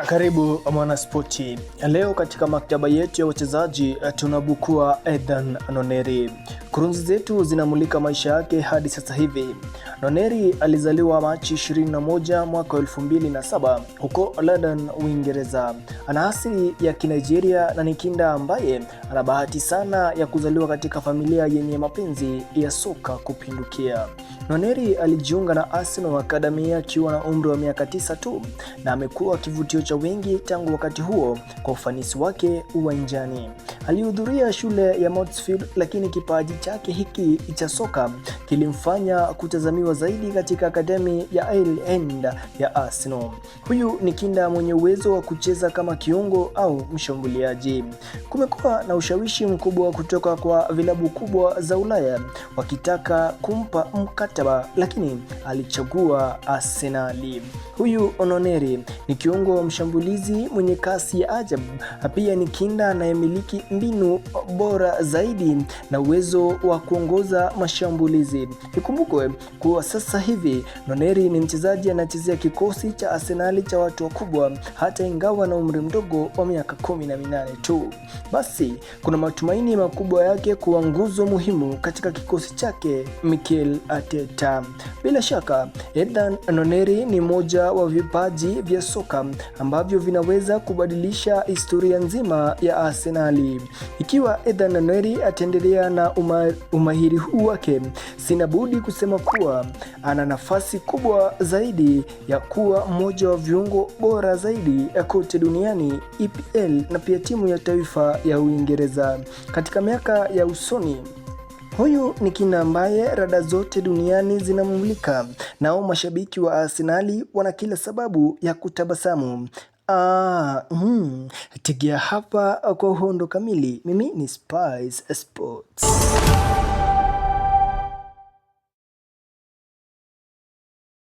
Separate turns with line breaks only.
Karibu Mwanaspoti. Leo katika maktaba yetu ya wachezaji tunabukua Ethan Noneri. Kurunzi zetu zinamulika maisha yake hadi sasa hivi. Noneri alizaliwa Machi 21 mwaka 2007 huko London, Uingereza. Ana asili ya Kinigeria na ni kinda ambaye ana bahati sana ya kuzaliwa katika familia yenye mapenzi ya soka kupindukia. Noneri alijiunga na Arsenal Academy akiwa na umri wa miaka 9 tu na amekuwa kivutio cha wengi tangu wakati huo kwa ufanisi wake uwanjani. Alihudhuria shule ya Mottsfield, lakini kipaji chake hiki cha soka kilimfanya kutazamiwa zaidi katika akademi ya Isle End ya Arsenal. Huyu ni kinda mwenye uwezo wa kucheza kama kiungo au mshambuliaji. Kumekuwa na ushawishi mkubwa kutoka kwa vilabu kubwa za Ulaya wakitaka kumpa mkataba, lakini alichagua Arsenal. Huyu Noneri ni kiungo mshambulizi mwenye kasi ya ajabu. Pia ni kinda anayemiliki mbinu bora zaidi na uwezo wa kuongoza mashambulizi. Ikumbukwe kuwa sasa hivi Noneri ni mchezaji anachezea kikosi cha Arsenal cha watu wakubwa, hata ingawa na umri mdogo wa miaka 18 tu. Basi kuna matumaini makubwa yake kuwa nguzo muhimu katika kikosi chake Mikel Arteta. Bila shaka Ethan Noneri ni moja wa vipaji vya soka ambavyo vinaweza kubadilisha historia nzima ya Arsenal. Ikiwa Ethan Noneri ataendelea na umahiri huu wake, sina budi kusema kuwa ana nafasi kubwa zaidi ya kuwa mmoja wa viungo bora zaidi kote duniani, EPL na pia timu ya taifa ya Uingereza katika miaka ya usoni. Huyu ni kinda ambaye rada zote duniani zinamulika, nao mashabiki wa Arsenal wana kila sababu ya kutabasamu. Tegea hapa kwa uhondo kamili. Mimi ni Spice Sports.